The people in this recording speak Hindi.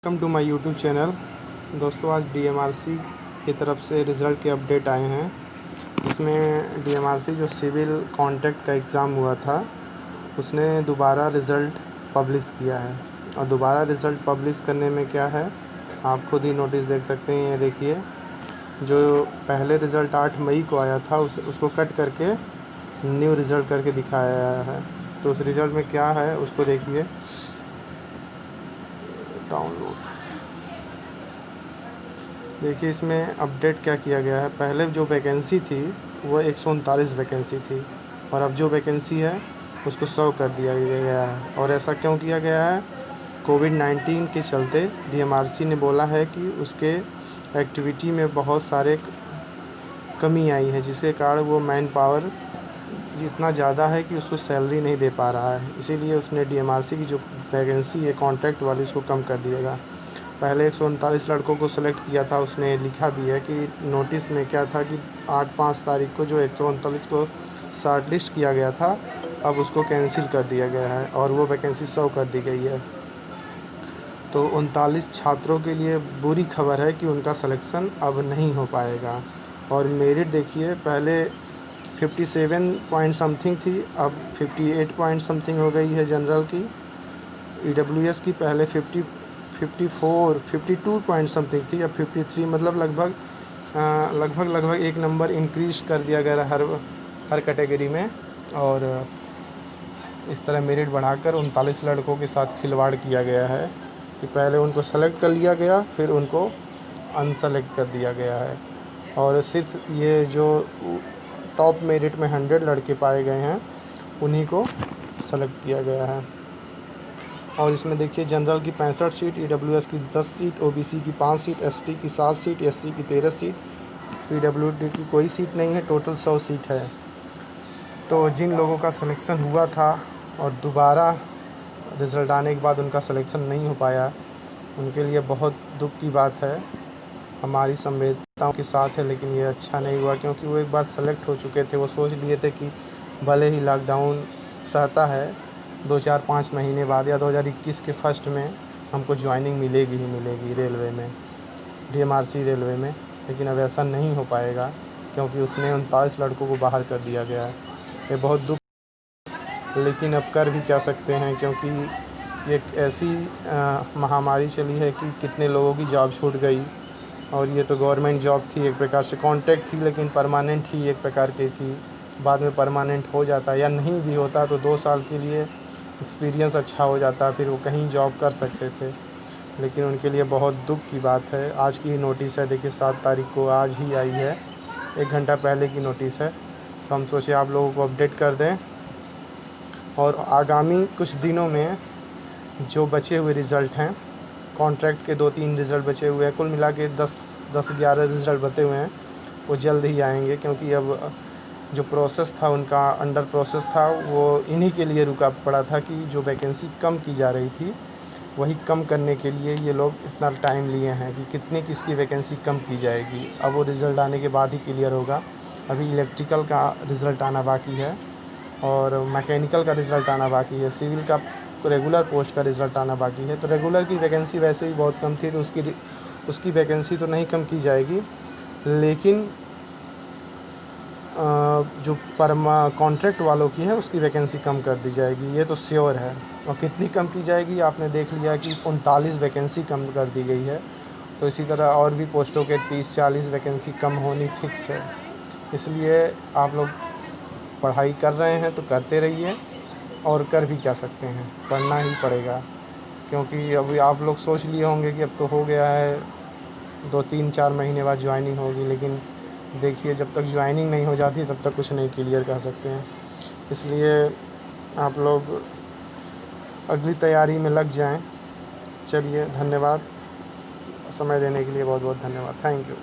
Welcome to my YouTube channel. दोस्तों, आज डीएमआरसी की तरफ से रिज़ल्ट के अपडेट आए हैं। इसमें डीएमआरसी जो सिविल कॉन्ट्रैक्ट का एग्ज़ाम हुआ था उसने दोबारा रिज़ल्ट पब्लिश किया है। और दोबारा रिज़ल्ट पब्लिश करने में क्या है, आप खुद ही नोटिस देख सकते हैं। ये देखिए, जो पहले रिज़ल्ट 8 मई को आया था उसको कट करके न्यू रिज़ल्ट करके दिखाया गया है। तो उस रिज़ल्ट में क्या है उसको देखिए। डाउनलोड देखिए, इसमें अपडेट क्या किया गया है। पहले जो वैकेंसी थी वो 139 वैकेंसी थी और अब जो वैकेंसी है उसको 100 कर दिया गया है। और ऐसा क्यों किया गया है? कोविड-19 के चलते डीएमआरसी ने बोला है कि उसके एक्टिविटी में बहुत सारे कमी आई है, जिसके कारण वो मैन पावर इतना ज़्यादा है कि उसको सैलरी नहीं दे पा रहा है। इसीलिए उसने डीएमआरसी की जो वैकेंसी है कॉन्ट्रैक्ट वाली उसको कम कर दिएगा। पहले 139 लड़कों को सेलेक्ट किया था, उसने लिखा भी है कि नोटिस में क्या था कि 8-5 तारीख को जो 139 को शॉर्ट लिस्ट किया गया था, अब उसको कैंसिल कर दिया गया है और वो वैकेंसी 100 कर दी गई है। तो 39 छात्रों के लिए बुरी खबर है कि उनका सिलेक्शन अब नहीं हो पाएगा। और मेरिट देखिए, पहले 57 पॉइंट समथिंग थी, अब 58 पॉइंट समथिंग हो गई है जनरल की। ईडब्ल्यूएस की पहले 52 पॉइंट समथिंग थी, अब 53, मतलब लगभग एक नंबर इंक्रीज कर दिया गया हर कैटेगरी में। और इस तरह मेरिट बढ़ाकर 39 लड़कों के साथ खिलवाड़ किया गया है कि पहले उनको सेलेक्ट कर लिया गया, फिर उनको अनसेलेक्ट कर दिया गया है। और सिर्फ ये जो टॉप मेरिट में 100 लड़के पाए गए हैं उन्हीं को सेलेक्ट किया गया है। और इसमें देखिए, जनरल की 65 सीट, ईडब्ल्यूएस की 10 सीट, ओबीसी की 5 सीट, एसटी की 7 सीट, एससी की 13 सीट, पीडब्ल्यूडी की कोई सीट नहीं है। टोटल 100 सीट है। तो जिन लोगों का सिलेक्शन हुआ था और दोबारा रिज़ल्ट आने के बाद उनका सिलेक्शन नहीं हो पाया, उनके लिए बहुत दुख की बात है। हमारी संवेदनाओं के साथ है, लेकिन ये अच्छा नहीं हुआ, क्योंकि वो एक बार सेलेक्ट हो चुके थे। वो सोच लिए थे कि भले ही लॉकडाउन रहता है 2-4-5 महीने बाद या 2021 के फर्स्ट में हमको ज्वाइनिंग मिलेगी ही मिलेगी रेलवे में, डीएमआरसी रेलवे में। लेकिन अब ऐसा नहीं हो पाएगा, क्योंकि उसने 39 लड़कों को बाहर कर दिया गया है। ये बहुत दुख, लेकिन अब कर भी क्या सकते हैं, क्योंकि ये एक ऐसी महामारी चली है कि कितने लोगों की जॉब छूट गई। और ये तो गवर्नमेंट जॉब थी, एक प्रकार से कॉन्ट्रैक्ट थी, लेकिन परमानेंट ही एक प्रकार की थी। बाद में परमानेंट हो जाता या नहीं भी होता तो 2 साल के लिए एक्सपीरियंस अच्छा हो जाता, फिर वो कहीं जॉब कर सकते थे। लेकिन उनके लिए बहुत दुख की बात है। आज की ही नोटिस है, देखिए 7 तारीख को आज ही आई है, 1 घंटा पहले की नोटिस है। तो हम सोचे आप लोगों को अपडेट कर दें। और आगामी कुछ दिनों में जो बचे हुए रिज़ल्ट हैं, कॉन्ट्रैक्ट के 2-3 रिज़ल्ट बचे हुए हैं, कुल मिला के 10-11 रिज़ल्ट बचे हुए हैं, वो जल्द ही आएंगे। क्योंकि अब जो प्रोसेस था उनका, अंडर प्रोसेस था, वो इन्हीं के लिए रुका पड़ा था कि जो वैकेंसी कम की जा रही थी वही कम करने के लिए ये लोग इतना टाइम लिए हैं कि कितनी किसकी वैकेंसी कम की जाएगी। अब वो रिज़ल्ट आने के बाद ही क्लियर होगा। अभी इलेक्ट्रिकल का रिज़ल्ट आना बाकी है और मैकेनिकल का रिज़ल्ट आना बाकी है, सिविल का रेगुलर पोस्ट का रिज़ल्ट आना बाकी है। तो रेगुलर की वैकेंसी वैसे ही बहुत कम थी, तो उसकी वैकेंसी तो नहीं कम की जाएगी, लेकिन जो कॉन्ट्रैक्ट वालों की है उसकी वैकेंसी कम कर दी जाएगी, ये तो श्योर है। और कितनी कम की जाएगी आपने देख लिया कि 39 वैकेंसी कम कर दी गई है। तो इसी तरह और भी पोस्टों के 30-40 वैकेंसी कम होनी फिक्स है। इसलिए आप लोग पढ़ाई कर रहे हैं तो करते रहिए, और कर भी क्या सकते हैं, पढ़ना ही पड़ेगा। क्योंकि अभी आप लोग सोच लिए होंगे कि अब तो हो गया है, 2-3-4 महीने बाद ज्वाइनिंग होगी, लेकिन देखिए जब तक ज्वाइनिंग नहीं हो जाती तब तक कुछ नहीं क्लियर कर सकते हैं। इसलिए आप लोग अगली तैयारी में लग जाएं। चलिए, धन्यवाद। समय देने के लिए बहुत बहुत धन्यवाद। Thank you.